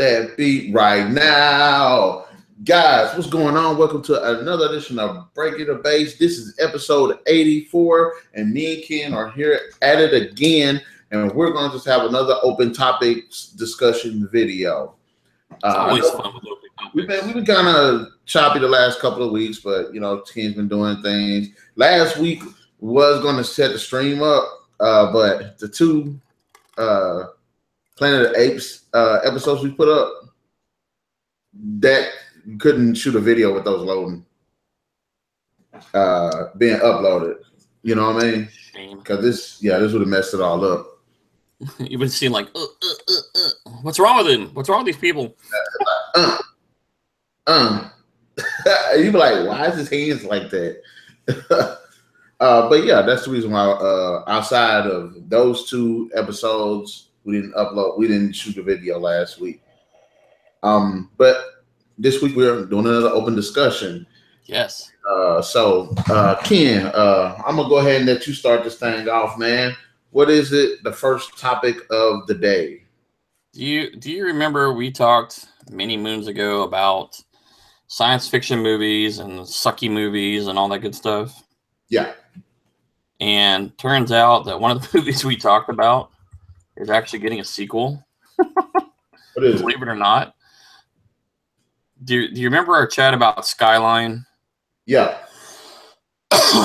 that beat right now. Guys, what's going on? Welcome to another edition of Breaking the Base. This is episode 84, and me and Ken are here at it again, and we're going to just have another open topics discussion video. It's always fun with open topics. We've been kind of choppy the last couple of weeks, but, you know, Ken's been doing things. Last week, we was going to set the stream up, but the two Planet of the Apes episodes we put up, that couldn't shoot a video with those loading, being uploaded. You know what I mean? Because this would have messed it all up. You've been seeing like, what's wrong with him? What's wrong with these people? You'd be like, why is his hands like that? But yeah, that's the reason why. Outside of those two episodes, we didn't shoot a video last week. But this week we're doing another open discussion. Yes. So Ken, I'm gonna go ahead and let you start this thing off, man. What is it? The first topic of the day. Do you remember we talked many moons ago about science fiction movies and sucky movies and all that good stuff? Yeah. And turns out that one of the movies we talked about is actually getting a sequel. What is it? Believe it or not. Do you remember our chat about Skyline? Yeah.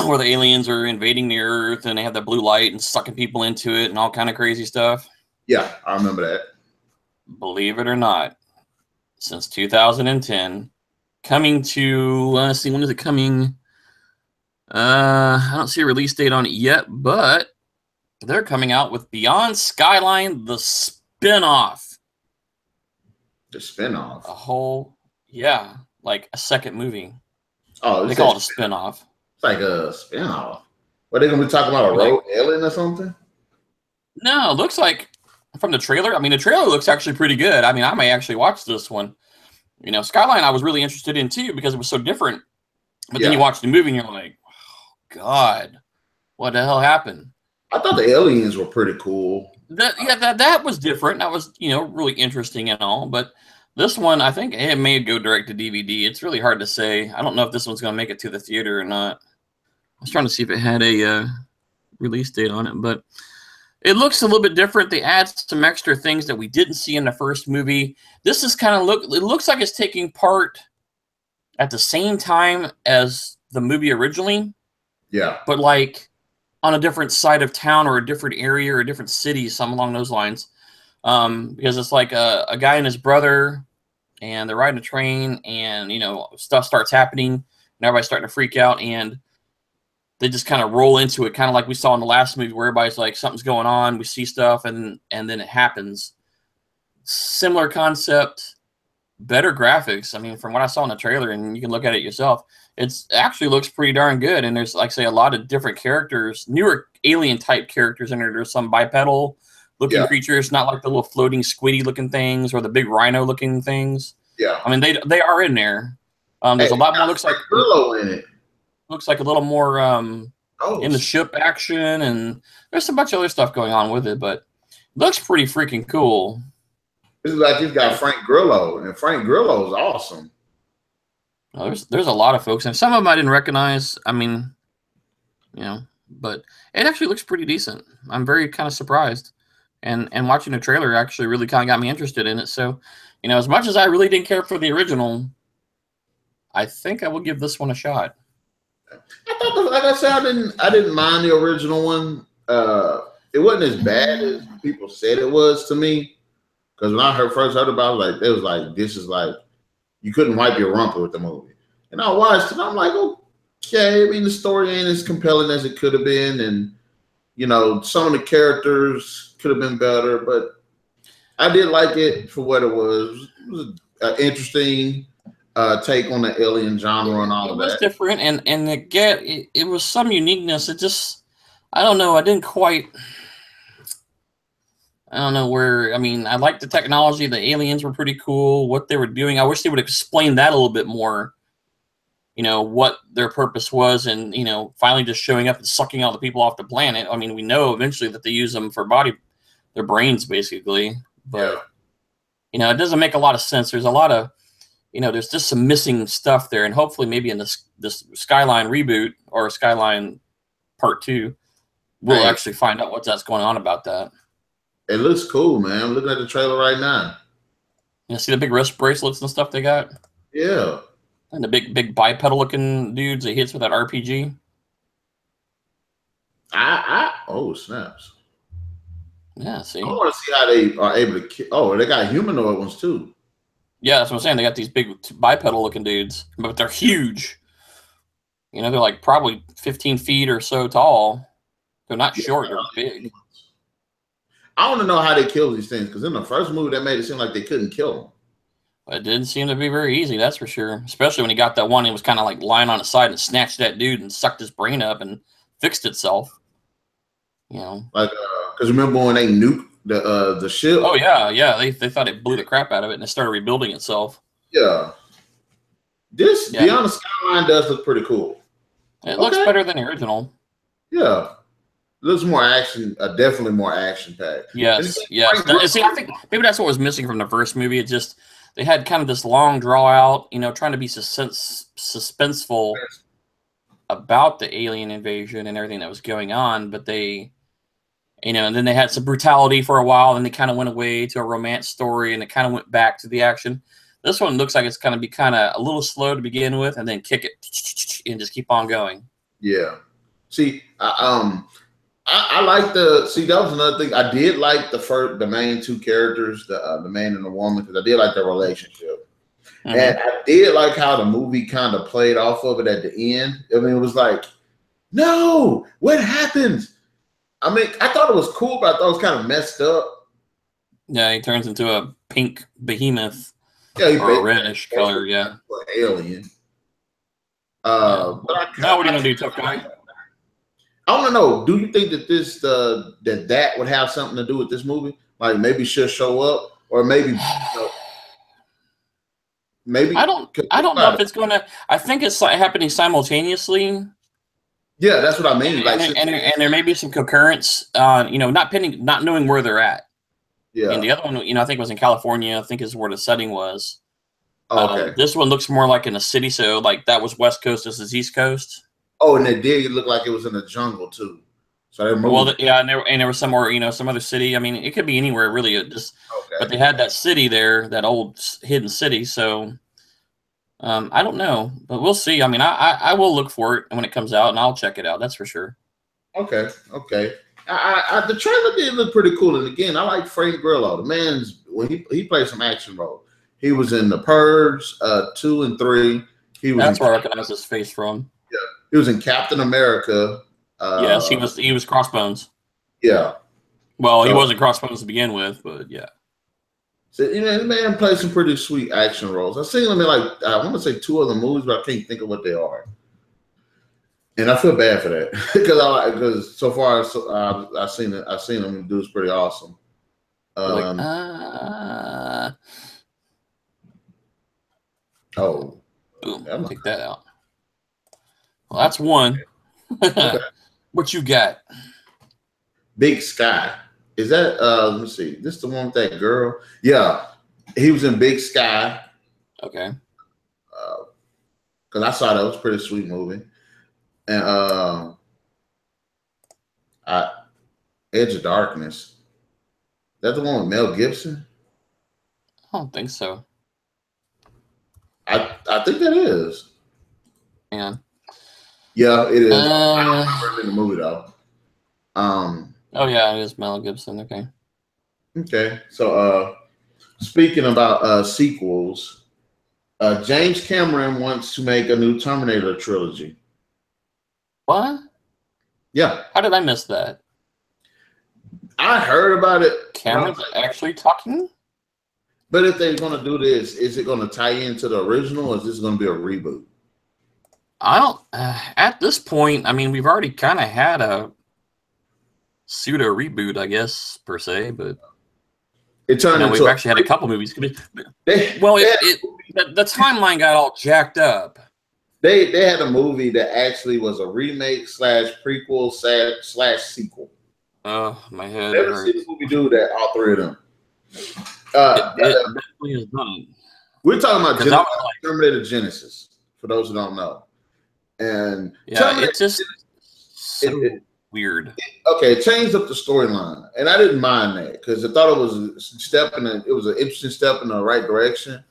Where the aliens are invading the Earth and they have that blue light and sucking people into it and all kind of crazy stuff? Yeah, I remember that. Believe it or not, since 2010, coming to, let's see, when is it coming? I don't see a release date on it yet, but they're coming out with Beyond Skyline, the spinoff. The spinoff? A whole, yeah, like a second movie. Oh, they call it a spinoff. It's like a spinoff. What, they gonna be talking about a rogue alien or something? No, it looks like from the trailer. I mean, the trailer looks actually pretty good. I mean, I may actually watch this one. You know, Skyline I was really interested in too because it was so different. But then you watch the movie and you're like, oh, God, what the hell happened? I thought the aliens were pretty cool. That was different. That was, you know, really interesting and all. But this one, I think it may go direct to DVD. It's really hard to say. I don't know if this one's going to make it to the theater or not. I was trying to see if it had a release date on it, but it looks a little bit different. They add some extra things that we didn't see in the first movie. This is kind of it looks like it's taking part at the same time as the movie originally. Yeah. But like on a different side of town or a different area or a different city, something along those lines. Because it's like a guy and his brother, and they're riding a train, and, you know, stuff starts happening, and everybody's starting to freak out, and they just kind of roll into it, kind of like we saw in the last movie where everybody's like, something's going on, we see stuff, and then it happens. Similar concept, better graphics. I mean, from what I saw in the trailer, and you can look at it yourself, it actually looks pretty darn good, and there's, like I say, a lot of different characters, newer alien-type characters in there. There's some bipedal looking creatures, not like the little floating squiddy looking things or the big rhino looking things. Yeah. I mean, they are in there. There's a lot more, looks like in it. Looks like a little more in the ship action, and there's a bunch of other stuff going on with it, but it looks pretty freaking cool. This is like he's got Frank Grillo, and Frank Grillo is awesome. Well, there's a lot of folks, and some of them I didn't recognize. I mean, you know, but it actually looks pretty decent. I'm very kind of surprised. And watching the trailer actually really kind of got me interested in it. So, you know, as much as I really didn't care for the original, I think I will give this one a shot. I thought, like I said, I didn't mind the original one. It wasn't as bad as people said it was to me. Because when I first heard about it, it was like, this is like, you couldn't wipe your rump with the movie. And I watched it, and I'm like, okay, I mean, the story ain't as compelling as it could have been, and, you know, some of the characters could have been better, but I did like it for what it was. It was an interesting take on the alien genre and all of that. It was different, and it was some uniqueness. It just, I don't know, I don't know where, I mean, I liked the technology. The aliens were pretty cool, what they were doing. I wish they would explain that a little bit more, you know, what their purpose was, and, you know, finally just showing up and sucking all the people off the planet. I mean, we know eventually that they use them for their brains, basically. But You know, it doesn't make a lot of sense. There's a lot of, you know, there's just some missing stuff there, and hopefully maybe in this Skyline reboot or Skyline Part 2, we'll actually find out that's going on about that. It looks cool, man. I'm looking at the trailer right now. You see the big wrist bracelets and stuff they got? Yeah. And the big bipedal looking dudes he hits with that RPG. Oh, snaps. Yeah, see. I want to see how they are able to oh, they got humanoid ones too. Yeah, that's what I'm saying. They got these big bipedal looking dudes, but they're huge. You know, they're like probably 15 feet or so tall. They're not short, they're big. I want to know how they kill these things, because in the first movie, that made it seem like they couldn't kill them. It didn't seem to be very easy, that's for sure. Especially when he got that one, he was kind of like lying on his side and snatched that dude and sucked his brain up and fixed itself. You know, like because remember when they nuked the ship? Oh yeah, they thought it blew the crap out of it and it started rebuilding itself. Yeah. This Beyond the Skyline does look pretty cool. It looks better than the original. Yeah. Looks more action, definitely more action packed. Yes. See, I think maybe that's what was missing from the first movie. It just they had kind of this long draw out, you know, trying to be suspenseful about the alien invasion and everything that was going on, but they, you know, and then they had some brutality for a while, and they kind of went away to a romance story, and it kind of went back to the action. This one looks like it's going to be kind of a little slow to begin with, and then kick it and just keep on going. Yeah. See, I like that was another thing. I did like the main two characters, the man and the woman, because I did like their relationship. Mm-hmm. And I did like how the movie kind of played off of it at the end. I mean, it was like, no, what happens? I mean, I thought it was cool, but I thought it was kind of messed up. Yeah, he turns into a pink behemoth. Yeah, or a reddish color, yeah. Alien. But now what are you gonna do, tough guy? I want to know, do you think that this that would have something to do with this movie? Like maybe she'll show up, or maybe maybe I don't know if it's gonna. I think it's happening simultaneously. Yeah, that's what I mean. Like, and there may be some concurrence. You know, not knowing where they're at. Yeah. And the other one, you know, I think was in California. I think is where the setting was. Oh, okay. This one looks more like in a city, so like that was West Coast, this is East Coast. Oh, and it did look like it was in the jungle too. So they moved. Well, yeah, and there was somewhere, you know, some other city. I mean, it could be anywhere really. But they had that city there, that old hidden city. So I don't know, but we'll see. I mean, I will look for it when it comes out, and I'll check it out. That's for sure. Okay. The trailer did look pretty cool, and again, I like Frank Grillo. The man's when he played some action role. He was in The Purge 2 and 3. That's where I recognize his face from. Yeah, he was in Captain America. Yes, he was Crossbones. Yeah. Well, he wasn't Crossbones to begin with, but yeah. So, you know, the man plays some pretty sweet action roles. I've seen him in like I want to say 2 other movies, but I can't think of what they are. And I feel bad for that because so far I've seen him do is pretty awesome. Oh, boom! Take that out. Well, that's one. Okay. What you got? Big Sky. Is that let me see. This the one with that girl? Yeah. He was in Big Sky. Okay. Because I saw that was a pretty sweet movie. And Edge of Darkness. That the one with Mel Gibson? I don't think so. I think that is. Yeah. Yeah, it is. I don't remember in the movie though. Oh yeah, it is Mel Gibson. Okay. Okay. So speaking about sequels, James Cameron wants to make a new Terminator trilogy. What? Yeah. How did I miss that? I heard about it. Cameron's actually talking? But if they're going to do this, is it going to tie into the original, or is this going to be a reboot? I don't. At this point, I mean, we've already kind of had a pseudo reboot, I guess, per se. But it turned into. We've actually had a couple movies. The timeline got all jacked up. They had a movie that actually was a remake / prequel / sequel. Oh, my head. Never seen this movie do that. All 3 of them. It definitely is done. We're talking about like, Terminator Genesis, for those who don't know. And yeah, it's just weird. It changed up the storyline, and I didn't mind that because I thought it was an interesting step in the right direction.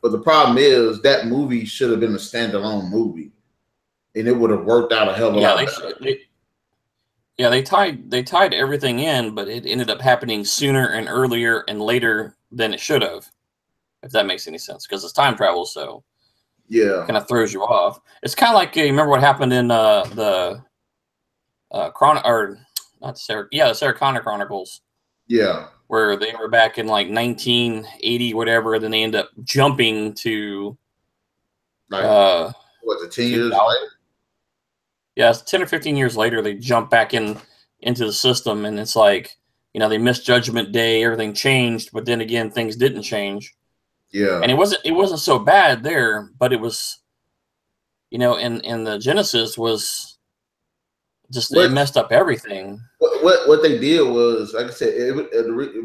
But the problem is that movie should have been a standalone movie, and it would have worked out a hell of a lot better. They tied everything in, but it ended up happening sooner and earlier and later than it should have. If that makes any sense, because it's time travel, so yeah, kind of throws you off. It's kind of like you remember what happened in the Sarah Connor Chronicles. Yeah, where they were back in like 1980, whatever. Then they end up jumping to the 10 years later. Yeah, 10 or 15 years later, they jump back into the system, and it's like they missed Judgment Day, everything changed, but then again, things didn't change. Yeah, and it wasn't so bad there, but it was, in the Genesis was just it messed up everything. What they did was, like I said,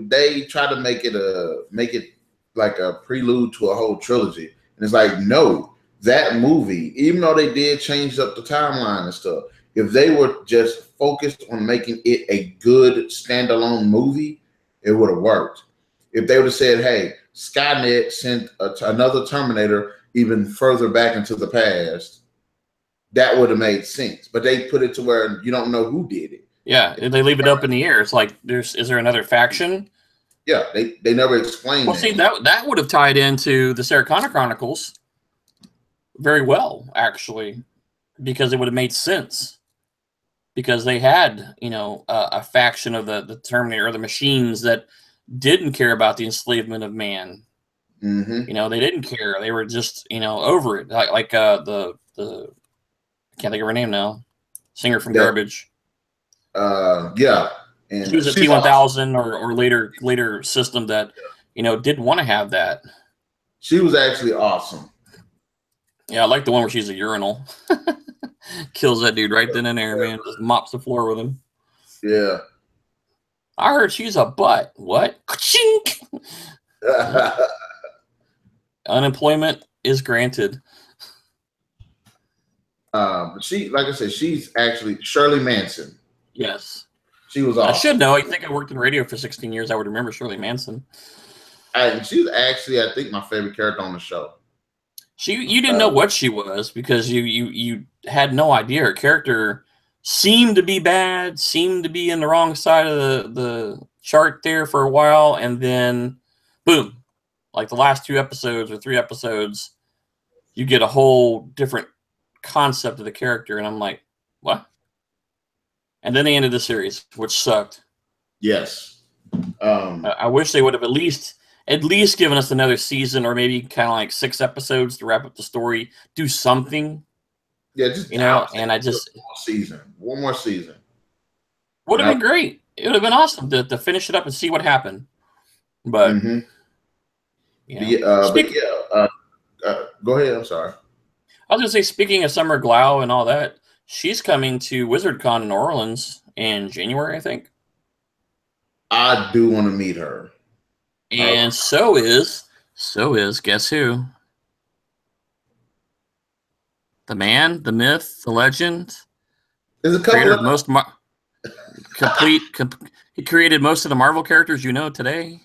they tried to make it like a prelude to a whole trilogy, and it's like, no, that movie, even though they did change up the timeline and stuff, if they were just focused on making it a good standalone movie, it would have worked. If they would have said, hey, Skynet sent another Terminator even further back into the past, that would have made sense. But they put it to where you don't know who did it. Yeah, they leave it up in the air. It's like, is there another faction? Yeah, they never explained. Well, see, that would have tied into the Sarah Connor Chronicles very well, actually, because it would have made sense. Because they had, a faction of the Terminator, or the machines, that didn't care about the enslavement of man. Mm-hmm. They didn't care. They were just, over it. Like the I can't think of her name now. Singer from Garbage. Yeah. And she was a T-1000 or later system that, didn't want to have that. She was actually awesome. Yeah, I like the one where she's a urinal. Kills that dude right then and there, man. Just mops the floor with him. Yeah. I heard she's a butt. What? Unemployment is granted. But she, like I said, she's actually Shirley Manson. Yes. She was awesome. I should know. I think I worked in radio for 16 years. I would remember Shirley Manson. And she's actually, I think, my favorite character on the show. You didn't know what she was because you had no idea. Her character seemed to be bad, seemed to be in the wrong side of the chart there for a while, and then boom, like the last 2 episodes or 3 episodes, you get a whole different concept of the character, and I'm like, what? And then they ended the series, which sucked. Yes. I wish they would have at least given us another season, or maybe kind of like 6 episodes to wrap up the story. Do something. Yeah, just and I just one more season would have been great. It would have been awesome to finish it up and see what happened. But go ahead. I'm sorry. I was gonna say, speaking of Summer Glau and all that, she's coming to WizardCon in New Orleans in January, I think. I do want to meet her. And so is guess who? The man, the myth, the legend. There's a couple of most he created most of the Marvel characters today.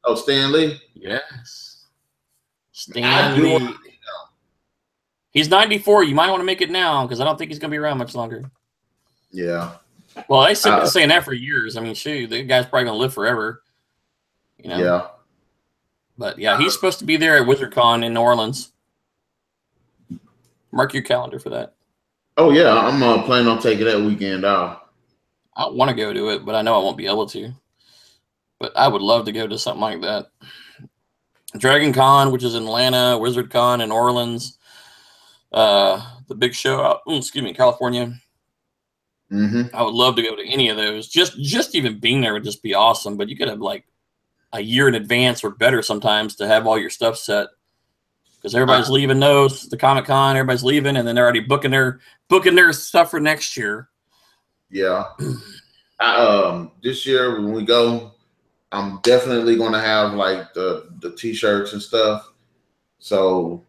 Oh, Stan Lee? Yes. Stan Lee. He's 94. You might want to make it now because I don't think he's going to be around much longer. Yeah. Well, they've been saying that for years. I mean, the guy's probably going to live forever. Yeah. But yeah, he's supposed to be there at WizardCon in New Orleans. Mark your calendar for that. Oh yeah, I'm planning on taking that weekend off. I want to go to it, but I know I won't be able to. But I would love to go to something like that. Dragon Con, which is in Atlanta, WizardCon in Orleans, the big show out, California. Mm-hmm. I would love to go to any of those. Just even being there would just be awesome. But you could have like a year in advance or better sometimes to have all your stuff set. Because everybody's leaving the Comic Con, everybody's leaving, and then they're already booking their stuff for next year. Yeah. This year when we go, I'm definitely gonna have like the t-shirts and stuff. So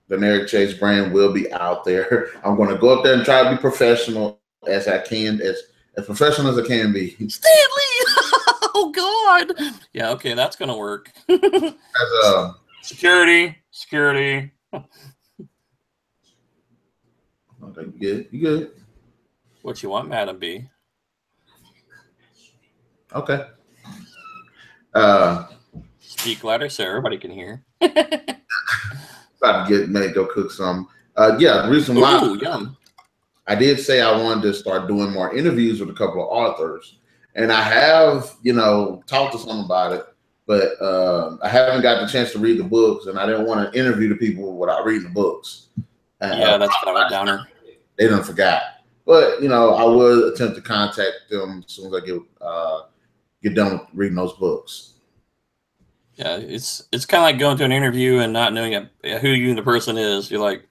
the Narik Chase brand will be out there. I'm gonna go up there and try to be professional as I can, as professional as I can be. Stanley! Oh God! Yeah, okay, that's gonna work. As security. Okay, you good. What you want, Madam B? Okay. Speak louder so everybody can hear. About to go cook some. Yeah, the reason why yum. I did say I wanted to start doing more interviews with a couple of authors, and I have, talked to some about it, but I haven't got the chance to read the books, and I didn't want to interview the people without reading the books. Yeah, that's kind of a downer. They done forgot, but I will attempt to contact them as soon as I get done with reading those books. Yeah, it's kind of like going to an interview and not knowing who you the person is. You're like,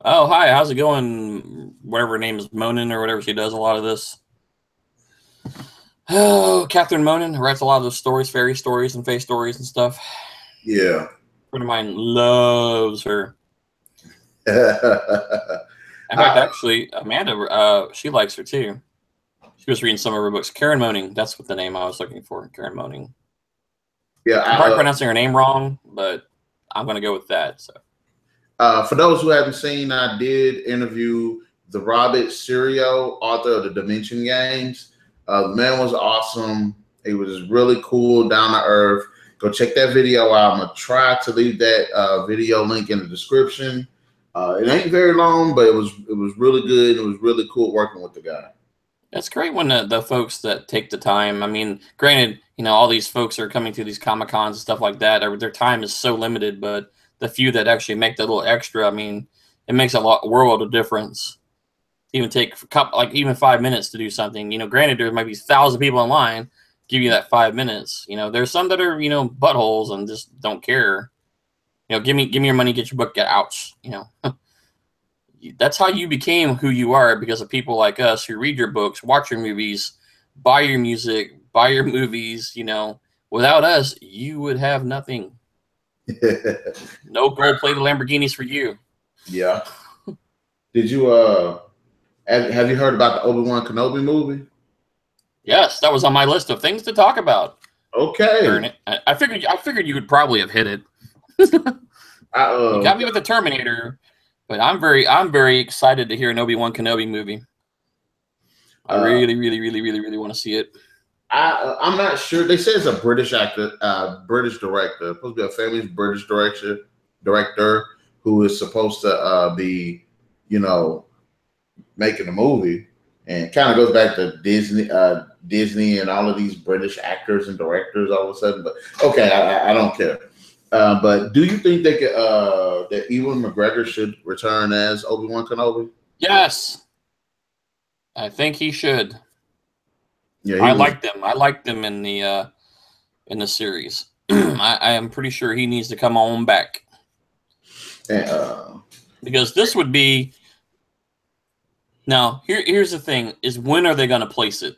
oh, hi, how's it going? Whatever her name is, Monin or whatever. She does a lot of this. Oh, Catherine Monin writes a lot of those stories, fairy stories and face stories and stuff. Yeah. A friend of mine loves her. In fact, actually, Amanda, she likes her too. She was reading some of her books. Karen Moaning, that's what the name I was looking for. Karen Moaning. Yeah, I'm probably pronouncing her name wrong, but I'm going to go with that. So, for those who haven't seen, I did interview the Rob Cerio, author of the Dimension Games. The man was awesome. He was really cool, down to earth. Go check that video out. I'm gonna try to leave that video link in the description. It ain't very long, but it was really good. It was really cool working with the guy. It's great when the folks that take the time. I mean, granted, all these folks are coming to these Comic-Cons and stuff like that. Their time is so limited, but the few that actually make that little extra, I mean, it makes a world of difference. Even take even 5 minutes to do something. Granted, there might be 1,000 people in line. Give you that 5 minutes. There's some that are buttholes and just don't care. Give me your money, get your book, get ouch. That's how you became who you are, because of people like us who read your books, watch your movies, buy your music, buy your movies. Without us, you would have nothing. No gold-plated Lamborghinis for you. Yeah. Did you have you heard about the Obi-Wan Kenobi movie? Yes, that was on my list of things to talk about. Okay. I figured you would probably have hit it. You got me with the Terminator. But I'm very excited to hear an Obi-Wan Kenobi movie. I really want to see it. I'm not sure. They say it's a British actor, British director, supposed to be a famous British director who is supposed to be, making a movie, and kind of goes back to Disney and all of these British actors and directors all of a sudden. But okay, I don't care. But do you think that Ewan McGregor should return as Obi-Wan Kenobi? Yes, I think he should. Yeah, I like them in the series. I am pretty sure he needs to come on back. Because this would be. Now, here's the thing: is when are they going to place it?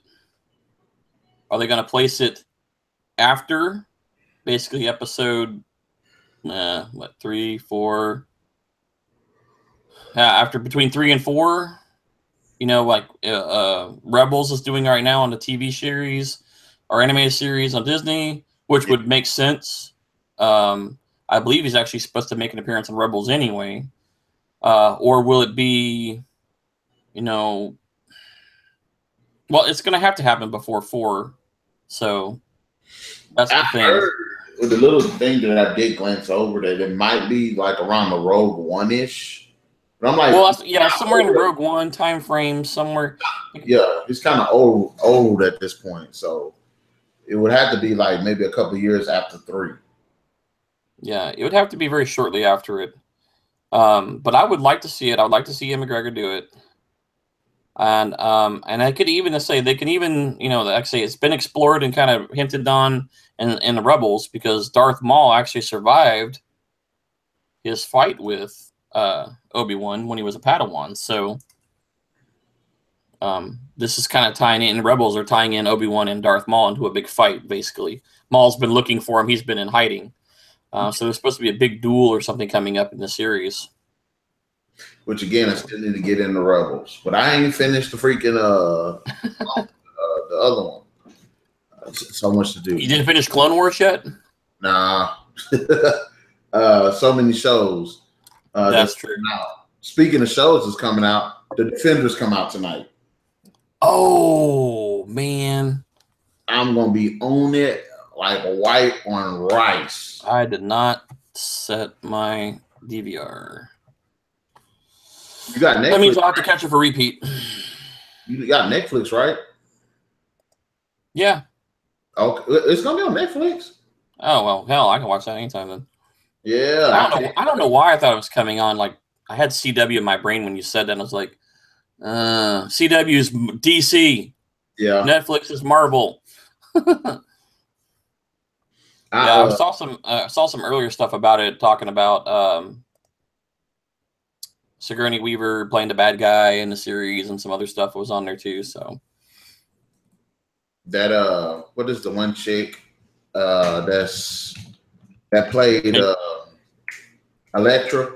Are they going to place it after, basically, episode? 3, 4? After between 3 and 4, like Rebels is doing right now on the TV series or animated series on Disney, which would make sense. I believe he's actually supposed to make an appearance on Rebels anyway. Or will it be, well, it's going to have to happen before 4. So that's the thing. Heard with the little thing that I did glance over that it might be like around the Rogue One-ish. But I'm like, well, yeah, somewhere in the Rogue One time frame, somewhere. Yeah, it's kind of old at this point, so it would have to be like maybe a couple of years after 3. Yeah, it would have to be very shortly after it. But I would like to see it. I would like to see Ian McGregor do it. And I could even say they can even, like I say, it's been explored and kind of hinted on in the Rebels, because Darth Maul actually survived his fight with Obi-Wan when he was a Padawan. So This is kind of tying in. Rebels are tying in Obi-Wan and Darth Maul into a big fight. Basically, Maul's been looking for him. He's been in hiding. So there's supposed to be a big duel or something coming up in the series. Which again, I still need to get into Rebels, but I ain't finished the freaking the other one. So much to do. You didn't finish Clone Wars yet? Nah. So many shows. That's true. Speaking of shows that's coming out, The Defenders come out tonight. Oh man, I'm gonna be on it like white on rice. I did not set my DVR. You got Netflix. That means I'll have to catch it for repeat. You got Netflix, right? Yeah. Okay, it's gonna be on Netflix. Oh well, hell, I can watch that anytime then. Yeah. I don't know why I thought it was coming on. Like I had CW in my brain when you said that. And I was like, CW is DC. Yeah. Netflix is Marvel. I saw some earlier stuff about it, talking about Sigourney Weaver playing the bad guy in the series, and some other stuff was on there too. So that what is the one chick that played Elektra?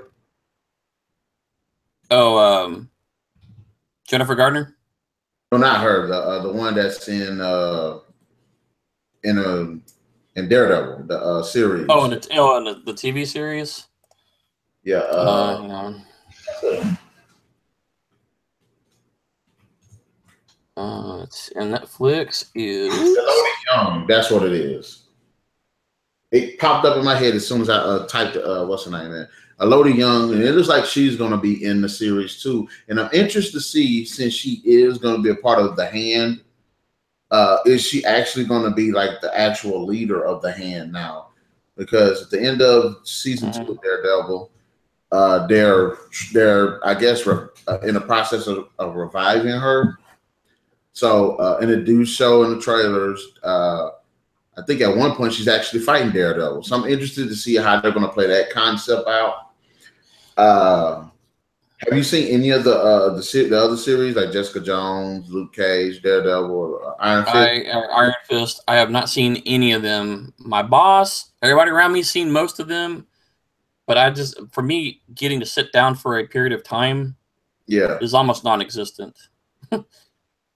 Oh, Jennifer Gardner? No, not her. The one that's in Daredevil, the series. Oh, and the TV series. Yeah. Hang on. And Netflix is Elodie Young. That's what it is. It popped up in my head as soon as I typed what's her name in. Elodie Young, and it looks like she's going to be in the series too. And I'm interested to see, since she is going to be a part of the Hand, is she actually going to be like the actual leader of the Hand now? Because at the end of season 2 of Daredevil, they're I guess in the process of reviving her. So and it do show in the trailers. I think at one point she's actually fighting Daredevil. So I'm interested to see how they're going to play that concept out. Have you seen any of the other series like Jessica Jones, Luke Cage, Daredevil, or Iron Fist? Iron Fist. I have not seen any of them. My boss, everybody around me, seen most of them. But for me, getting to sit down for a period of time, is almost non-existent.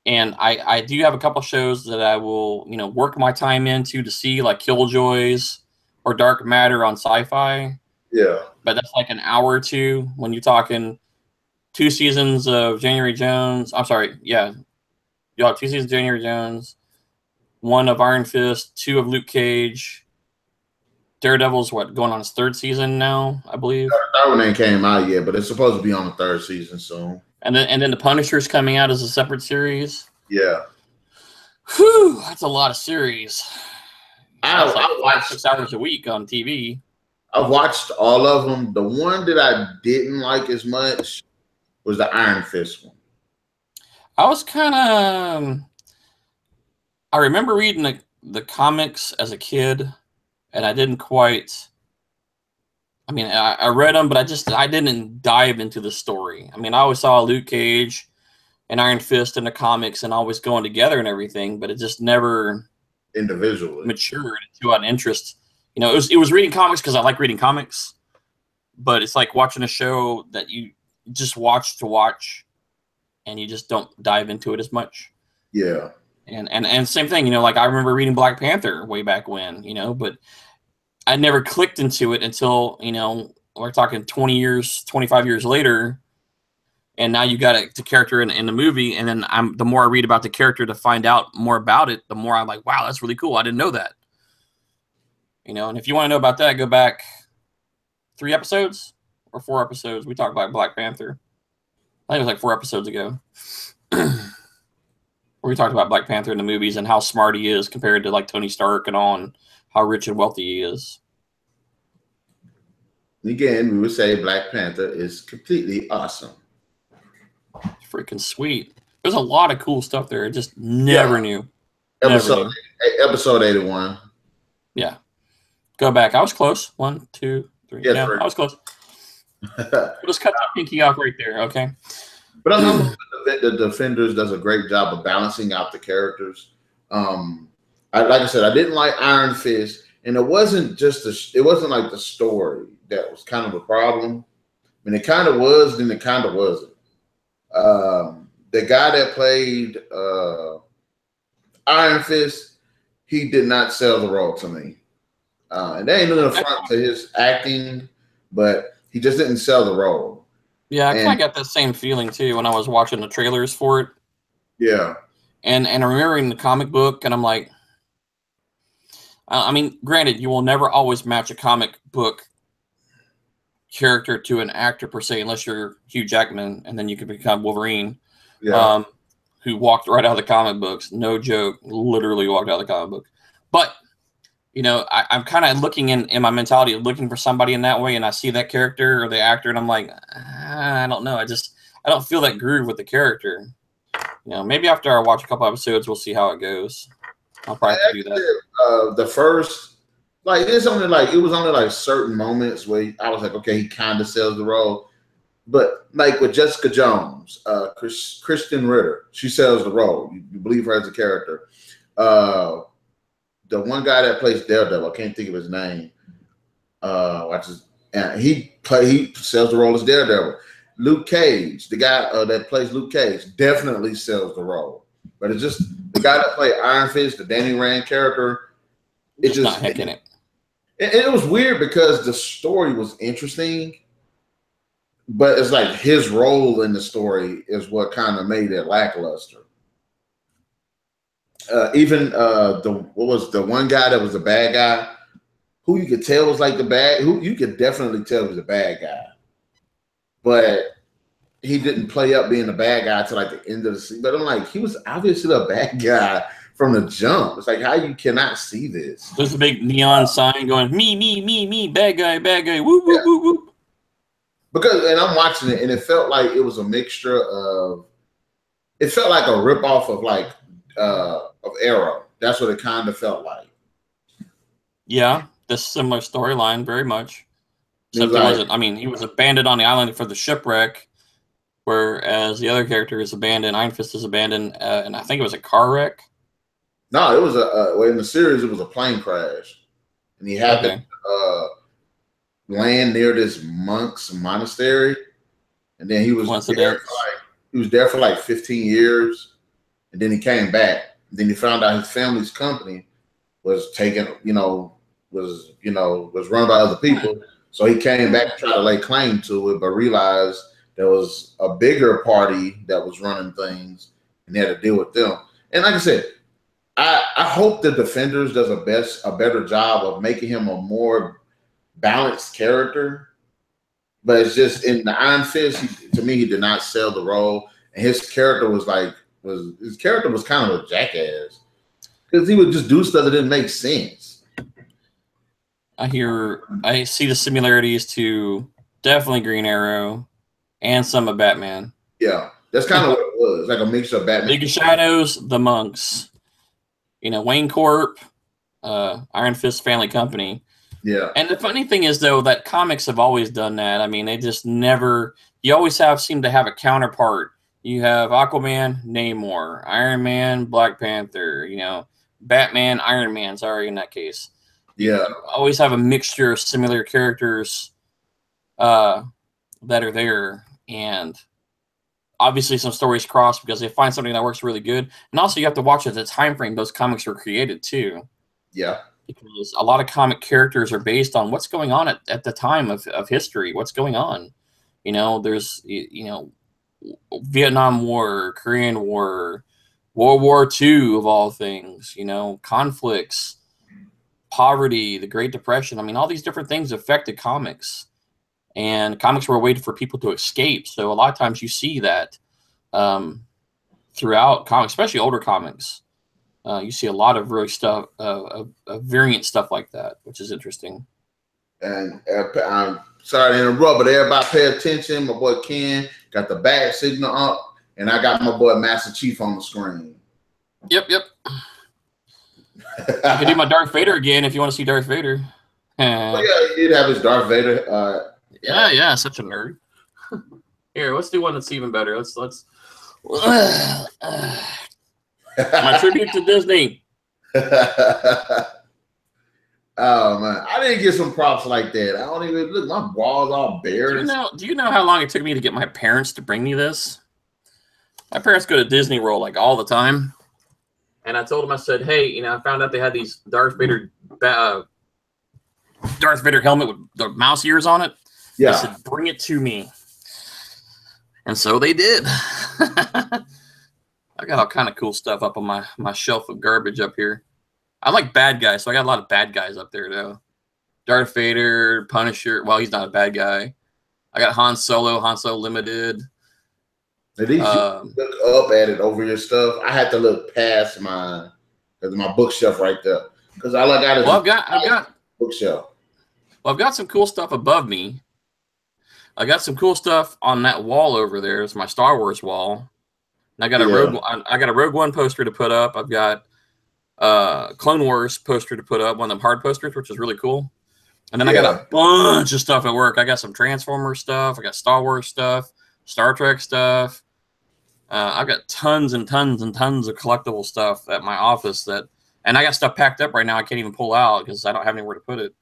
And I do have a couple shows that I will, work my time into to see, like Killjoys or Dark Matter on Sci-Fi. Yeah. But that's like an hour or two when you're talking 2 seasons of January Jones. I'm sorry, yeah. You'll have 2 seasons of January Jones, 1 of Iron Fist, 2 of Luke Cage. Daredevil's going on its 3rd season now, I believe. That one ain't came out yet, but it's supposed to be on the 3rd season soon. And then the Punisher's coming out as a separate series. Yeah. Whew, that's a lot of series. I watch 6 hours a week on TV. I've watched all of them. The one that I didn't like as much was the Iron Fist one. I was kind of... I remember reading the comics as a kid, and I didn't quite... I mean, I read them, but I didn't dive into the story. I mean, I always saw Luke Cage and Iron Fist in the comics and always going together and everything, but it just never individually matured into an interest. It was reading comics because I like reading comics, but it's like watching a show that you just watch to watch, and you just don't dive into it as much. Yeah. And same thing, like I remember reading Black Panther way back when, but I never clicked into it until, we're talking 20 years, 25 years later. And now you got the character in the movie. And then the more I read about the character to find out more about it, the more I'm like, wow, that's really cool. I didn't know that. And if you want to know about that, go back 3 episodes or 4 episodes. We talked about Black Panther. I think it was like 4 episodes ago. Where we talked about Black Panther in the movies and how smart he is compared to like Tony Stark and all, and how rich and wealthy he is. Again, we would say Black Panther is completely awesome. Freaking sweet. There's a lot of cool stuff there. I just never knew. Episode 81. Yeah. Go back. I was close. 1, 2, 3. Yeah, 3. I was close. Let's cut that pinky off right there, okay? But I'm the Defenders does a great job of balancing out the characters. Like I said, I didn't like Iron Fist, and it wasn't it wasn't like the story that was kind of a problem. I mean, it kind of was, then it kind of wasn't. The guy that played Iron Fist, he did not sell the role to me. And they ain't no affront to his acting, but he just didn't sell the role. Yeah, I kind of got that same feeling too when I was watching the trailers for it. Yeah. And remembering the comic book, and I'm like, I mean, granted, you will never always match a comic book character to an actor per se, unless you're Hugh Jackman, and then you can become Wolverine. Yeah. Who walked right out of the comic books. No joke, literally walked out of the comic book. But, you know, I'm kind of looking in my mentality of looking for somebody in that way, and I see that character or the actor, and I'm like, I don't know. I don't feel that groove with the character. You know, maybe after I watch a couple episodes, we'll see how it goes. I'll probably have to do that. The first, like, it was only like certain moments where I was like, okay, he kind of sells the role. But like with Jessica Jones, Kristen Ritter, she sells the role. You believe her as a character. The one guy that plays Daredevil, I can't think of his name. He sells the role as Daredevil. Luke Cage, the guy that plays Luke Cage, definitely sells the role. But it's just the guy that played Iron Fist, the Danny Rand character. It's just not hecking it. It was weird because the story was interesting. But it's like his role in the story is what kind of made it lackluster. Even what was the one guy that was the bad guy, who you could tell was like who you could definitely tell was a bad guy, but he didn't play up being a bad guy till like the end of the season. But I'm like, he was obviously a bad guy from the jump. It's like, how you cannot see this? There's a big neon sign going, me, bad guy, whoop, whoop, whoop, whoop. And I'm watching it, and it felt like it was a mixture of. It felt like a ripoff of like of Arrow. That's what it kind of felt like. Yeah, the similar storyline, very much. Except he wasn't. I mean, he was abandoned on the island for the shipwreck, whereas the other character is abandoned. Iron Fist is abandoned, and I think it was a car wreck. No, it was in the series it was a plane crash, and he happened to land near this monk's monastery, and then he was there for like 15 years, and then he came back. And then he found out his family's company was taken, was run by other people. So he came back to try to lay claim to it, but realized there was a bigger party that was running things, and he had to deal with them. And like I said, I hope the Defenders does a better job of making him a more balanced character, but it's just in the Iron Fist. To me, he did not sell the role, and his character was kind of a jackass because he would just do stuff that didn't make sense. I see the similarities to definitely Green Arrow and some of Batman. Yeah, that's kind of what it was, like a mixture of Batman. League of Shadows, the Monks, Wayne Corp, Iron Fist Family Company. Yeah. And the funny thing is, though, that comics have always done that. I mean, they just never – you always seem to have a counterpart. You have Aquaman, Namor, Iron Man, Black Panther, Batman, Iron Man, sorry, in that case. Yeah. You always have a mixture of similar characters that are there. And obviously some stories cross because they find something that works really good. And also you have to watch at the time frame those comics were created, too. Yeah. Because a lot of comic characters are based on what's going on at the time of history. What's going on? There's, Vietnam War, Korean War, World War II, of all things, conflicts, poverty, the Great Depression. I mean, all these different things affected comics. And comics were a way for people to escape. So a lot of times you see that throughout comics, especially older comics. You see a lot of really stuff, variant stuff like that, which is interesting. And I'm sorry to interrupt, but everybody pay attention. My boy Ken got the bat signal up, and I got my boy Master Chief on the screen. Yep. I can do my Darth Vader again if you want to see Darth Vader. Yeah, he did have his Darth Vader. Yeah, such a nerd. Here, let's do one that's even better. Let's my tribute to Disney. Oh man, I didn't get some props like that. I don't even look. My balls all bare. Do you know how long it took me to get my parents to bring me this? My parents go to Disney World like all the time, and I told them, I said, "Hey, I found out they had these Darth Vader helmet with the mouse ears on it." Yeah. I said, "Bring it to me," and so they did. I got all kind of cool stuff up on my shelf of garbage up here. I like bad guys, so I got a lot of bad guys up there, though. Darth Vader, Punisher. Well, he's not a bad guy. I got Han Solo Limited. At least you look up at it over your stuff. I had to look past mine because my bookshelf right there. Because all I got is I've got bookshelf. Well, I've got some cool stuff above me. I got some cool stuff on that wall over there. It's my Star Wars wall. And I got a Rogue One poster to put up. I've got Clone Wars poster to put up, one of them hard posters, which is really cool. And then I got a bunch of stuff at work. I got some Transformers stuff. I got Star Wars stuff, Star Trek stuff. I've got tons and tons and tons of collectible stuff at my office and I got stuff packed up right now I can't even pull out because I don't have anywhere to put it.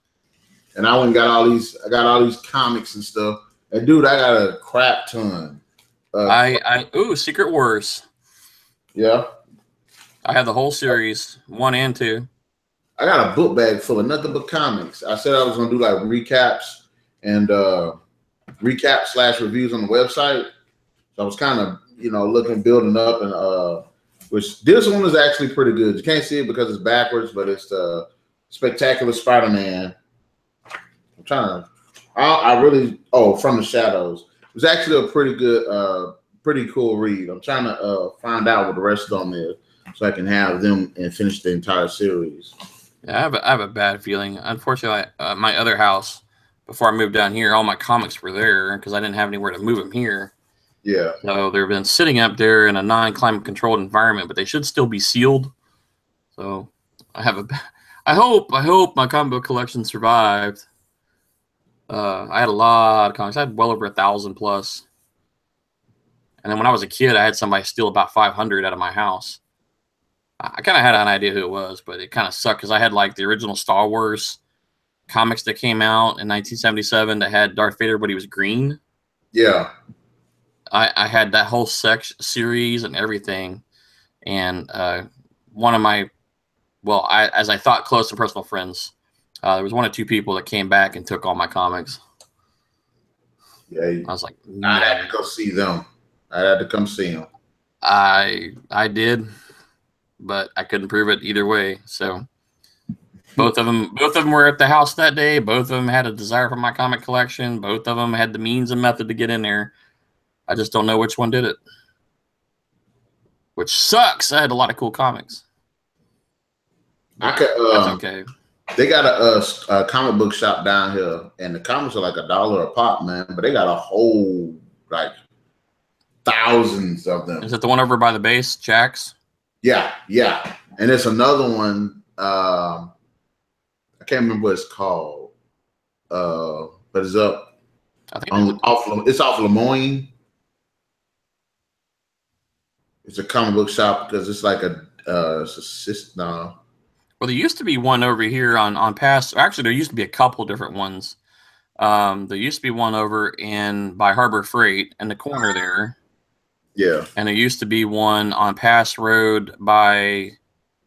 And I went and got all these. I got all these comics and stuff. And dude, I got a crap ton. Secret Wars. Yeah. I have the whole series, 1 and 2. I got a book bag full of nothing but comics. I said I was gonna do like recaps and recap/reviews on the website. So I was kind of building up, and which this one is actually pretty good. You can't see it because it's backwards, but it's the Spectacular Spider-Man. I'm trying to. From the Shadows. It was actually a pretty good, pretty cool read. I'm trying to find out what the rest of them is, so I can have them and finish the entire series. Yeah, I have a bad feeling. Unfortunately, my other house, before I moved down here, all my comics were there because I didn't have anywhere to move them here. Yeah. So they've been sitting up there in a non-climate controlled environment, but they should still be sealed. So I hope my comic book collection survived. I had a lot of comics. I had well over 1,000 plus. And then when I was a kid, I had somebody steal about 500 out of my house. I kind of had an idea who it was, but it kind of sucked because I had like the original Star Wars comics that came out in 1977 that had Darth Vader, but he was green. Yeah. I had that whole series and everything. And one of my, as I thought, close and personal friends, there was 1 or 2 people that came back and took all my comics. Yeah. I was like, no. I had to go see them. I had to come see them. I did, but I couldn't prove it either way. So both of them were at the house that day. Both of them had a desire for my comic collection. Both of them had the means and method to get in there. I just don't know which one did it, which sucks. I had a lot of cool comics. That's okay. They got a comic book shop down here, and the comics are like $1 a pop, man. But they got a whole like thousands of them. Is it the one over by the base, Jack's? Yeah. And it's another one. I can't remember what it's called, but it's up. I think it's off Lemoyne. It's a comic book shop because it's like no. Well, there used to be one over here on Pass. Actually, there used to be a couple different ones. There used to be one over by Harbor Freight in the corner there. Yeah. And there used to be one on Pass Road by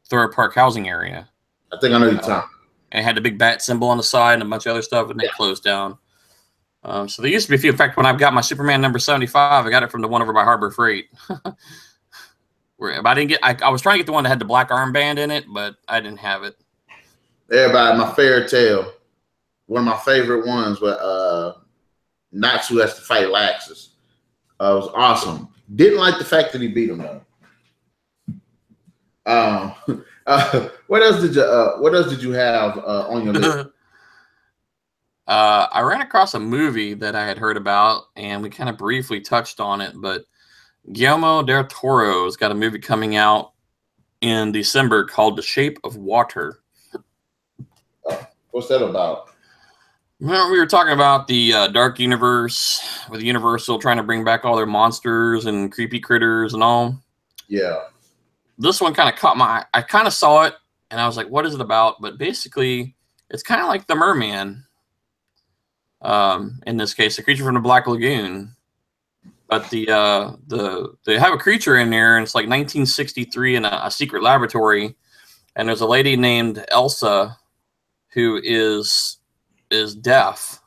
Thorpe Park housing area. I think I know you're talking. And it had the big bat symbol on the side and a bunch of other stuff, and they closed down. So there used to be a few. In fact, when I got my Superman number 75, I got it from the one over by Harbor Freight. I was trying to get the one that had the black armband in it, but I didn't have it. Everybody, my Fairy Tale, one of my favorite ones, but Natsu has to fight Laxus. It was awesome. Didn't like the fact that he beat him though. What else did you have on your list? I ran across a movie that I had heard about, and we kind of briefly touched on it, but Guillermo del Toro's got a movie coming out in December called The Shape of Water. What's that about? Remember we were talking about the Dark Universe with Universal trying to bring back all their monsters and creepy critters and all. Yeah. This one kind of caught my eye. I kind of saw it and I was like, what is it about? But basically, it's kind of like the Merman. In this case, the creature from the Black Lagoon. But they have a creature in there, and it's like 1963 in a secret laboratory, and there's a lady named Elsa who is deaf,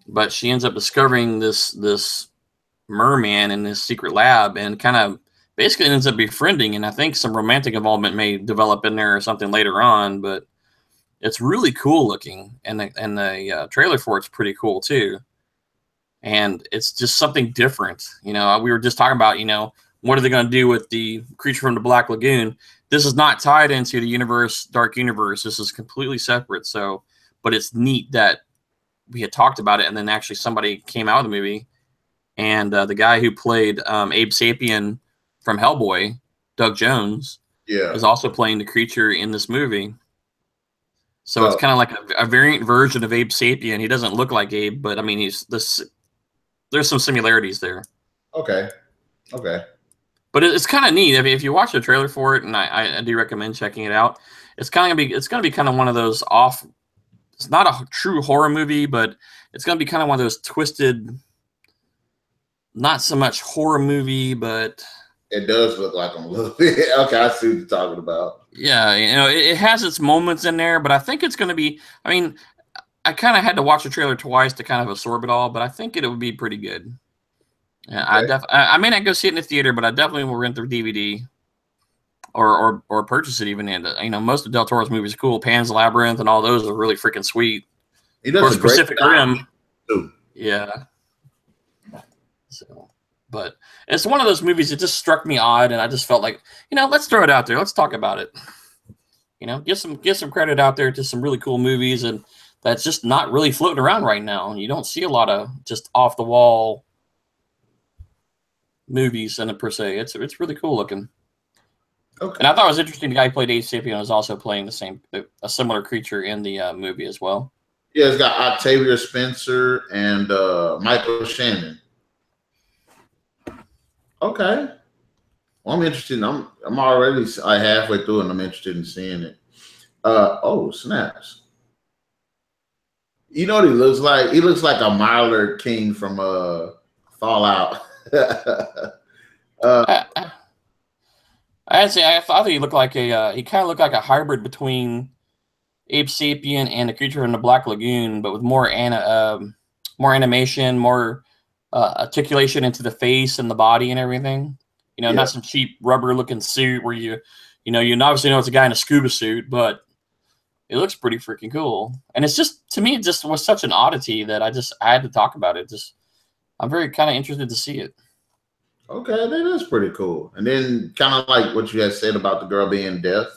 but she ends up discovering this merman in this secret lab, and kind of basically ends up befriending. And I think some romantic involvement may develop in there or something later on, but it's really cool looking, and the trailer for it's pretty cool too. And it's just something different. We were just talking about, what are they going to do with the creature from the Black Lagoon? This is not tied into the Dark Universe. This is completely separate. So, but it's neat that we had talked about it, and then actually somebody came out of the movie, and the guy who played Abe Sapien from Hellboy, Doug Jones, is also playing the creature in this movie. So it's kind of like a variant version of Abe Sapien. He doesn't look like Abe, but I mean, there's some similarities there. Okay. But it's kind of neat. I mean, if you watch the trailer for it, and I do recommend checking it out, it's gonna be kind of one of those off. It's not a true horror movie, but it's gonna be kind of one of those twisted, not so much horror movie, but it does look like a movie. Okay, I see what you're talking about. Yeah, it has its moments in there, but I think it's gonna be. I mean, I kind of had to watch the trailer twice to kind of absorb it all, but I think it would be pretty good. Yeah, okay. I may not go see it in the theater, but I definitely will rent the DVD or purchase it even. And most of Del Toro's movies are cool. Pan's Labyrinth and all those are really freaking sweet. He does a Pacific Rim. Too. Yeah. So, but it's one of those movies that just struck me odd, and I just felt like, let's throw it out there. Let's talk about it. Get some credit out there to some really cool movies, and that's just not really floating around right now. You don't see a lot of just off the wall movies in it per se. It's really cool looking. Okay. And I thought it was interesting. The guy who played Abe Sapien was also playing a similar creature in the movie as well. Yeah, it's got Octavia Spencer and Michael Shannon. Okay. Well, I'm interested. I'm already halfway through, and I'm interested in seeing it. Oh, snaps. You know what he looks like? He looks like a Myler King from Fallout. I thought he looked like he kind of looked like a hybrid between Abe Sapien and the creature in the Black Lagoon, but with more animation, more articulation into the face and the body and everything. Not some cheap rubber looking suit where you obviously know it's a guy in a scuba suit, but it looks pretty freaking cool. And it's just, to me, it just was such an oddity that I had to talk about it. I'm very kind of interested to see it. Okay, that is pretty cool. And then kind of like what you had said about the girl being deaf.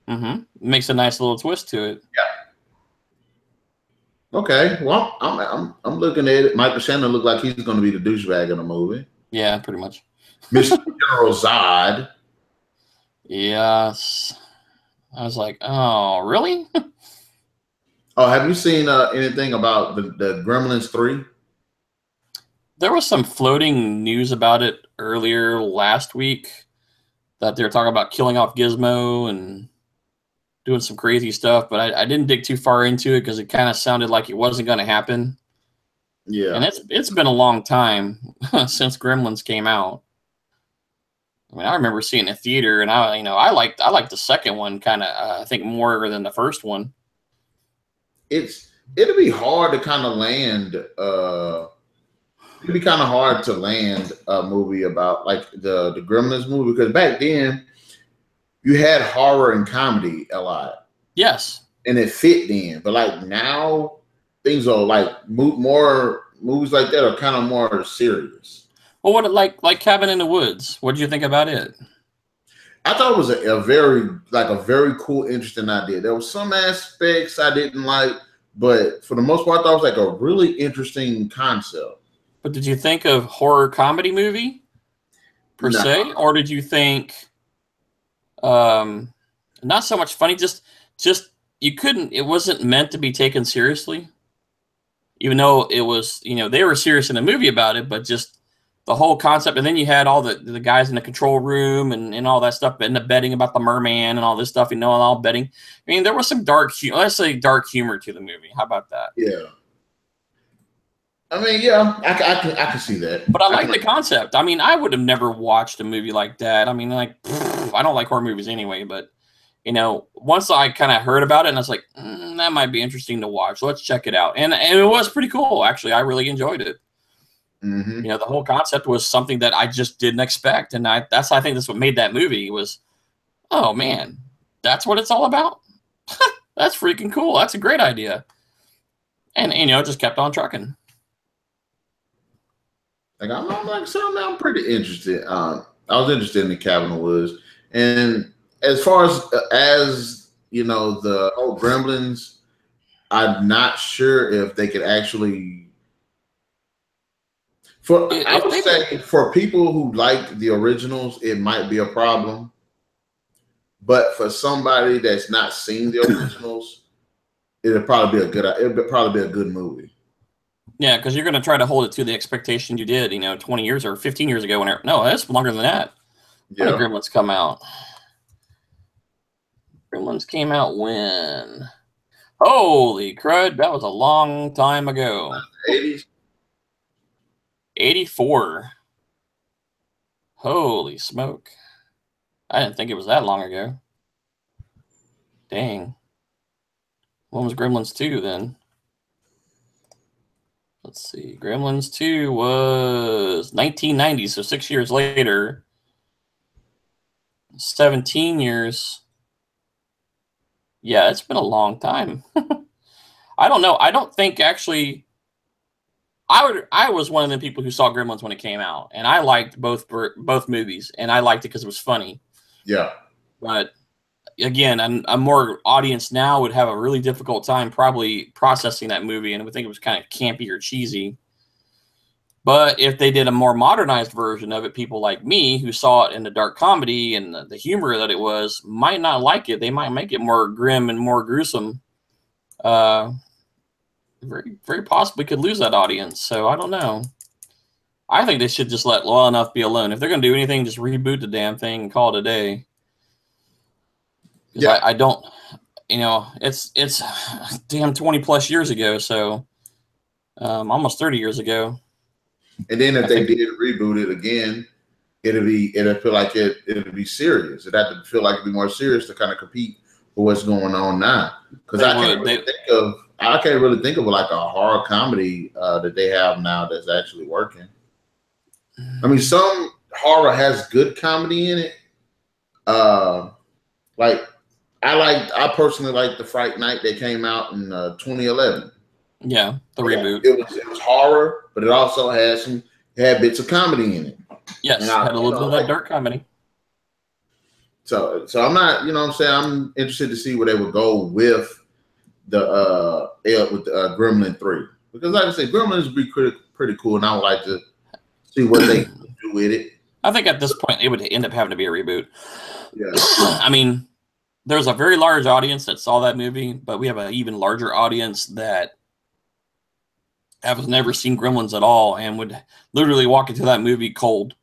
Mm-hmm. It makes a nice little twist to it. Yeah. Okay. Well, I'm looking at it. Michael Shannon looked like he's going to be the douchebag in the movie. Yeah, pretty much. Mr. General Zod. Yes. I was like, oh, really? Oh, have you seen anything about the Gremlins 3? There was some floating news about it earlier last week that they were talking about killing off Gizmo and doing some crazy stuff, but I didn't dig too far into it because it kind of sounded like it wasn't going to happen. Yeah. And it's been a long time since Gremlins came out. I mean, I remember seeing it in a theater, and I liked the second one kind of I think more than the first one. It'll be hard to kind of land. It'd be kind of hard to land a movie about like the Gremlins movie, because back then you had horror and comedy a lot. Yes, and it fit then. But like now, things are like more movies like that are kind of more serious. Well, what like Cabin in the Woods? What did you think about it? I thought it was a very cool, interesting idea. There were some aspects I didn't like, but for the most part, I thought it was like a really interesting concept. But did you think of horror comedy movie per se, or did you think not so much funny? Just you couldn't. It wasn't meant to be taken seriously. even though it was, they were serious in the movie about it, but just the whole concept. And then you had all the guys in the control room and all that stuff, and the betting about the merman and all this stuff, and all betting. I mean, there was some let's say dark humor to the movie. How about that? Yeah. I mean, yeah, I can see that. But I like the concept. I mean, I would have never watched a movie like that. I mean, like, I don't like horror movies anyway, but, once I kind of heard about it, and I was like, that might be interesting to watch. Let's check it out. And it was pretty cool, actually. I really enjoyed it. Mm-hmm. The whole concept was something that I just didn't expect. And I think that's what made that movie was, oh, man, that's what it's all about? That's freaking cool. That's a great idea. And, it just kept on trucking. Like I'm pretty interested. I was interested in the Cabin in the Woods, and as far as the whole Gremlins, I'm not sure if they could actually. I would say for people who like the originals, it might be a problem, but for somebody that's not seen the originals, it'd probably be a good movie. Yeah, because you're going to try to hold it to the expectation you did, 20 years or 15 years ago. No, that's longer than that. Yeah. When did Gremlins come out? Gremlins came out when? Holy crud, that was a long time ago. 80s? 84. Holy smoke. I didn't think it was that long ago. Dang. When was Gremlins 2 then? Let's see. Gremlins 2 was 1990, so 6 years later. 17 years. Yeah, it's been a long time. I don't know. I don't think actually. I was one of the people who saw Gremlins when it came out, and I liked both movies, and I liked it because it was funny. Yeah. But again, a more audience now would have a really difficult time probably processing that movie, and would think it was kind of campy or cheesy. But if they did a more modernized version of it, people like me who saw it in the dark comedy and the humor that it was might not like it. They might make it more grim and more gruesome. Very, very possibly could lose that audience. So I don't know. I think they should just let Well Enough be alone. If they're going to do anything, just reboot the damn thing and call it a day. Yeah. I don't, it's damn 20 plus years ago. So almost 30 years ago. And then if they did reboot it again, it'll feel like it'll be serious. It'd have to feel like it'd be more serious to kind of compete with what's going on now. Because I can't really think of like a horror comedy that they have now that's actually working. I mean, some horror has good comedy in it. Like I personally like the Fright Night that came out in 2011. Yeah, the reboot. It was horror, but it also had bits of comedy in it. Yes, had a little bit of that dark comedy. So I'm not, what I'm saying, I'm interested to see where they would go with the Gremlin 3. Because like I said, Gremlins would be pretty cool, and I would like to see what they do with it. I think at this point it would end up having to be a reboot. Yeah. I mean, there's a very large audience that saw that movie, but we have an even larger audience that have never seen Gremlins at all and would literally walk into that movie cold.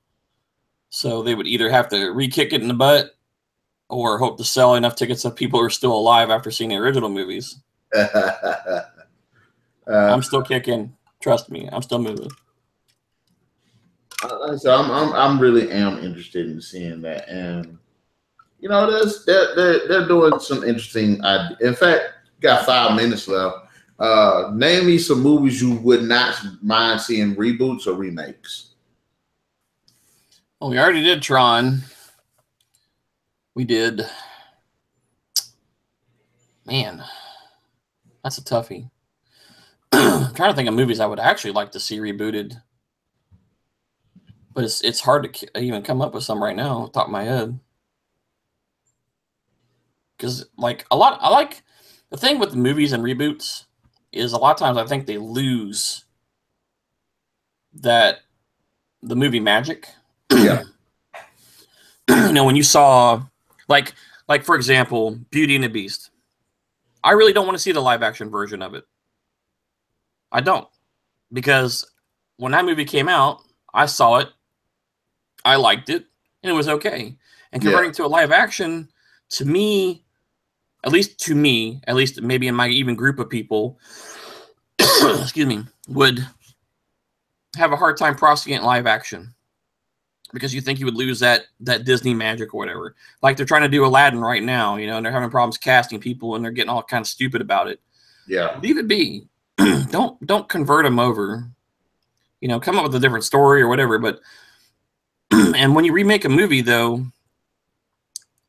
So they would either have to re-kick it in the butt or hope to sell enough tickets that people are still alive after seeing the original movies. I'm still kicking. Trust me, I'm still moving. So I'm really interested in seeing that, and they're doing some interesting. In fact, got 5 minutes left. Name me some movies you would not mind seeing reboots or remakes. Well, we already did Tron. We did. Man, that's a toughie. I'm trying to think of movies I would actually like to see rebooted, but it's hard to even come up with some right now, off the top of my head. Because the thing with the movies and reboots is a lot of times I think they lose the movie magic. Yeah. When you saw like for example, Beauty and the Beast. I really don't want to see the live action version of it. I don't. Because when that movie came out, I saw it, I liked it, and it was okay. And converting to a live action, to me, at least maybe in my even group of people, excuse me, would have a hard time processing it in live action. Because you think you would lose that Disney magic or whatever. Like they're trying to do Aladdin right now, and they're having problems casting people, and they're getting all kind of stupid about it. Yeah. Leave it be. Don't convert them over. Come up with a different story or whatever. But and when you remake a movie, though,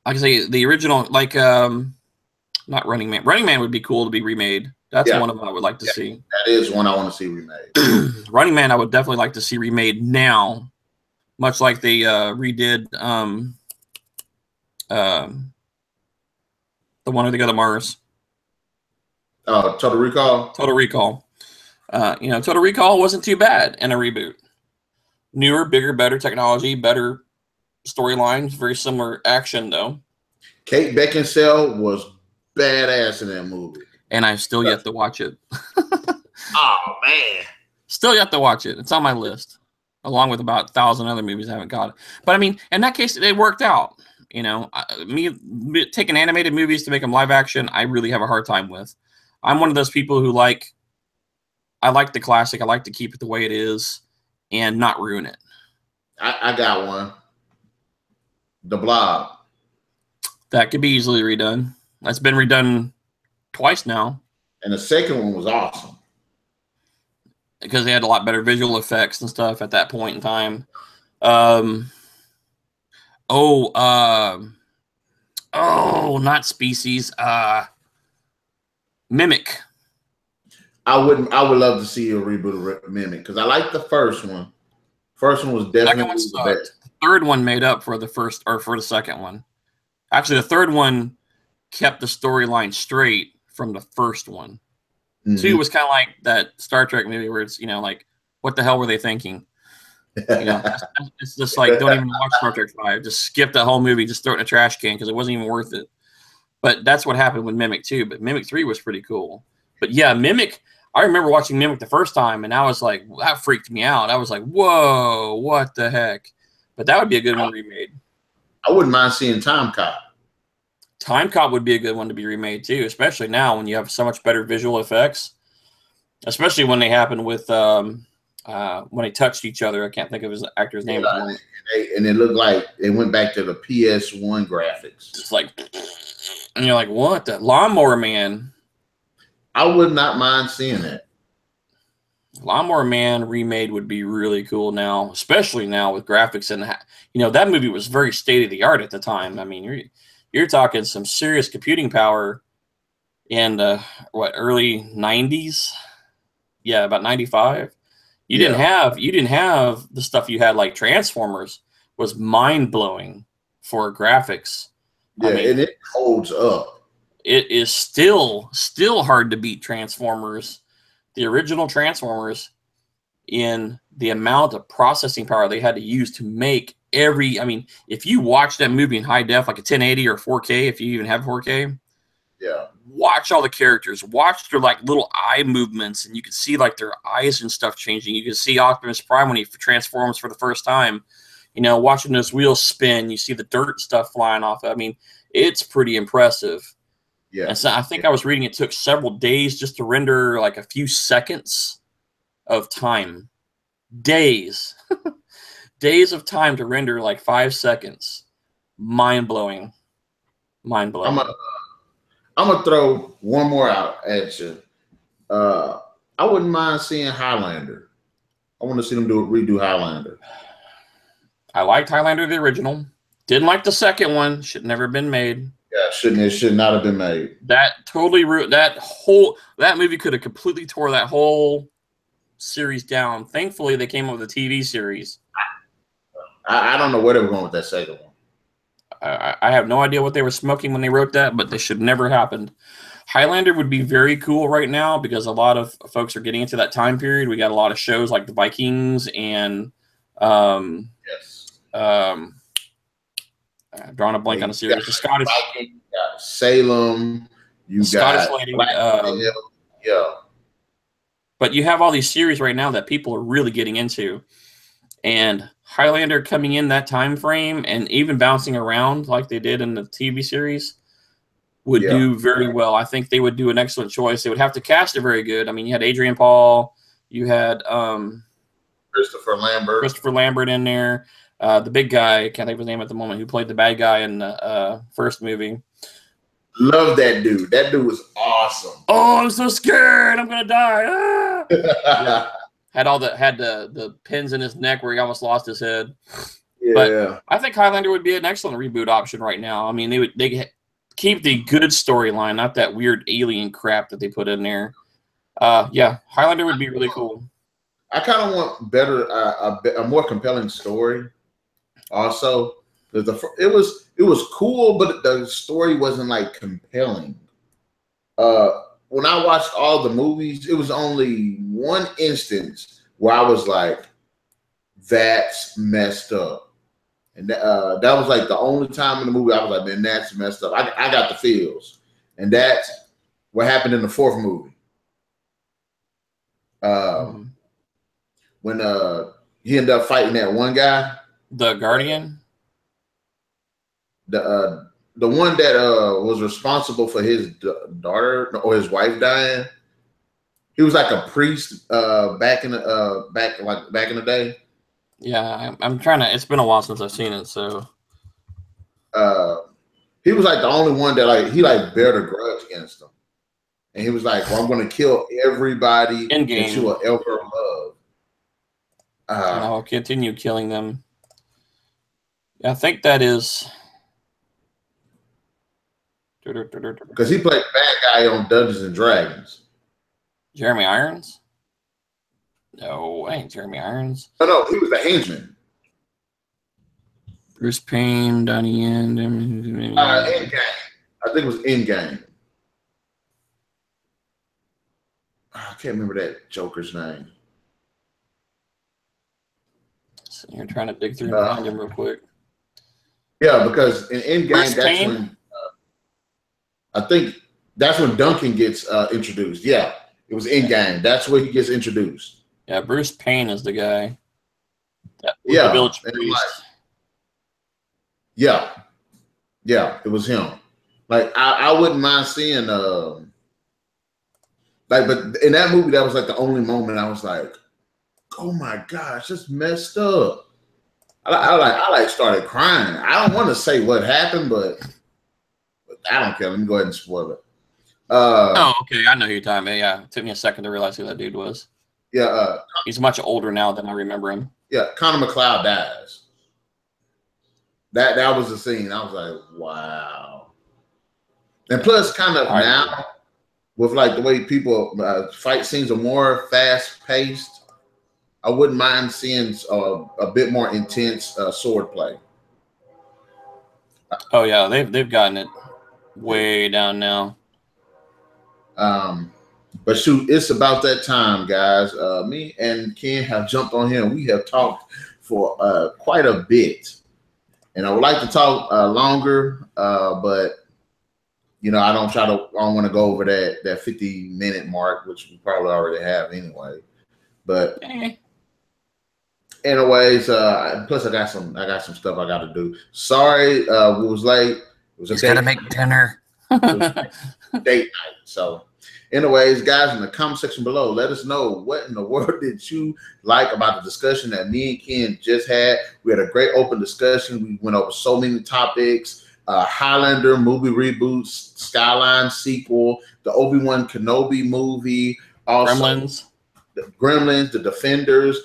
like I say, the original, like not Running Man. Running Man would be cool to be remade. That's one of them I would like to see. That is one I want to see remade. Running Man, I would definitely like to see remade now. Much like they redid the one where they go to Mars. Total Recall? Total Recall. Total Recall wasn't too bad in a reboot. Newer, bigger, better technology, better storylines, very similar action, though. Kate Beckinsale was badass in that movie. And I've still yet to watch it. Oh, man. Still yet to watch it. It's on my list. Along with about 1,000 other movies I haven't got. But I mean, in that case, it worked out. Me taking animated movies to make them live action, I really have a hard time with. I'm one of those people who I like the classic. I like to keep it the way it is and not ruin it. I got one. The Blob. That could be easily redone. That's been redone twice now. And the second one was awesome. Because they had a lot better visual effects and stuff at that point in time. Not Species. Mimic. I would love to see a reboot of Mimic because I like the first one. First one was definitely the best. The third one made up for the first or for the second one. Actually, the third one kept the storyline straight from the first one. Mm-hmm. 2 was kind of like that Star Trek movie where it's, like, what the hell were they thinking? It's just like, don't even watch Star Trek 5. Just skip that whole movie. Just throw it in a trash can because it wasn't even worth it. But that's what happened with Mimic 2. But Mimic 3 was pretty cool. But yeah, Mimic, I remember watching Mimic the first time, and I was like, that freaked me out. I was like, whoa, what the heck? But that would be a good one remade. I wouldn't mind seeing Time Cop. Time Cop would be a good one to be remade too, especially now when you have so much better visual effects. Especially when they happened with when they touched each other. I can't think of his actor's name. And it looked like they went back to the PS1 graphics. It's like, and you're like, what? The Lawnmower Man. I would not mind seeing that. Lawnmower Man remade would be really cool now, especially now with graphics and that movie was very state of the art at the time. I mean, you're talking some serious computing power in early 90s. Yeah, about 95. You didn't have the stuff you had like Transformers was mind-blowing for graphics. Yeah, and it holds up. It is still hard to beat Transformers, the original Transformers, in the amount of processing power they had to use to make if you watch that movie in high def, like a 1080 or 4K, if you even have 4K, yeah, watch all the characters, watch their like little eye movements, and you can see like their eyes and stuff changing. You can see Optimus Prime when he transforms for the first time, watching those wheels spin, you see the dirt stuff flying off. I mean, it's pretty impressive. Yeah. And so I think I was reading it took several days just to render like a few seconds of time. Days. Days of time to render like 5 seconds. Mind-blowing. Mind-blowing. I'm gonna throw one more out at you. I wouldn't mind seeing Highlander. I want to see them redo Highlander. I liked Highlander the original. Didn't like the second one. Should never have been made. Yeah, it should not have been made. That totally that movie could have completely tore that whole series down. Thankfully, they came up with a TV series. I don't know where they were going with that second one. I have no idea what they were smoking when they wrote that, but they should never happened. Highlander would be very cool right now because a lot of folks are getting into that time period. We got a lot of shows like the Vikings and yes. I'm drawing a blank on a series. The Scottish Viking, you got Salem, you got Scottish lady. yeah. But you have all these series right now that people are really getting into, and Highlander coming in that time frame and even bouncing around like they did in the TV series would do very well. I think they would do an excellent choice. They would have to cast it very good. I mean, you had Adrian Paul, you had Christopher Lambert in there. The big guy, I can't think of his name at the moment, who played the bad guy in the first movie. Love that dude. That dude was awesome. Oh, I'm so scared. I'm gonna die. Ah! Yeah. Had the pins in his neck where he almost lost his head. Yeah. But I think Highlander would be an excellent reboot option right now. I mean, they keep the good storyline, not that weird alien crap that they put in there. Yeah, Highlander would be really cool. I kind of want better, a more compelling story. Also, it was cool, but the story wasn't like compelling. When I watched all the movies, it was only one instance where I was like, "That's messed up," and that was like the only time in the movie I was like, "Man, that's messed up." I got the feels, and that's what happened in the fourth movie. When he ended up fighting that one guy, the Guardian, the one that was responsible for his daughter or his wife dying. He was like a priest back in the day. Yeah, I'm trying to. It's been a while since I've seen it, so he was like the only one that he bared a grudge against him, and he was like, "Well, I'm going to kill everybody that you will ever love." And I'll continue killing them. Yeah, I think that is because he played bad guy on Dungeons and Dragons. Jeremy Irons? No, I ain't Jeremy Irons. No, he was the henchman. Bruce Payne, Donnie Yen. Endgame. I think it was Endgame. I can't remember that Joker's name. So you're trying to dig through and find him real quick. Yeah, because in Endgame, that's when I think that's when Duncan gets introduced. Yeah, it was Endgame. That's where he gets introduced. Yeah, Bruce Payne is the guy. Yeah, the village priest. Yeah, it was him. Like I wouldn't mind seeing but in that movie, that was like the only moment I was like, "Oh my gosh, it's messed up." I started crying. I don't want to say what happened, but I don't care. Let me go ahead and spoil it. Okay, I know who you're talking about. Yeah, it took me a second to realize who that dude was. Yeah, he's much older now than I remember him. Yeah, Connor McLeod dies. That was the scene. I was like, wow. And plus, kind of now, with like the way people fight scenes are more fast paced, I wouldn't mind seeing a bit more intense sword play. Oh yeah, they've gotten it way down now. But shoot, it's about that time, guys. Me and Ken have jumped on here and we have talked for quite a bit. And I would like to talk longer, but I don't want to go over that 50-minute mark, which we probably already have anyway. But anyways, plus I got some stuff I got to do. Sorry, it was late. It was He's got to make dinner. Date night. So anyways, guys, in the comment section below, let us know what in the world did you like about the discussion that me and Ken just had. We had a great open discussion. We went over so many topics. Highlander movie reboots, Skyline sequel, the Obi-Wan Kenobi movie, also Gremlins, the Defenders,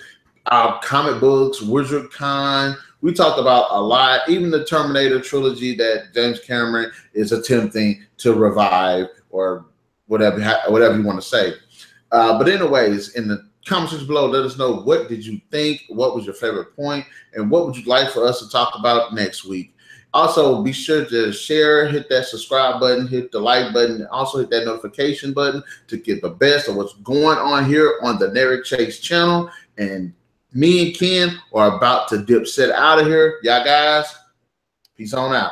comic books, Wizard Con. We talked about a lot, even the Terminator Trilogy that James Cameron is attempting to revive, or whatever you want to say. But anyways, in the comment section below, let us know what did you think, what was your favorite point, and what would you like for us to talk about next week. Also, be sure to share, hit that subscribe button, hit the like button, and also hit that notification button to get the best of what's going on here on the Narik Chase channel. And me and Ken are about to dip set out of here. Y'all guys, peace on out.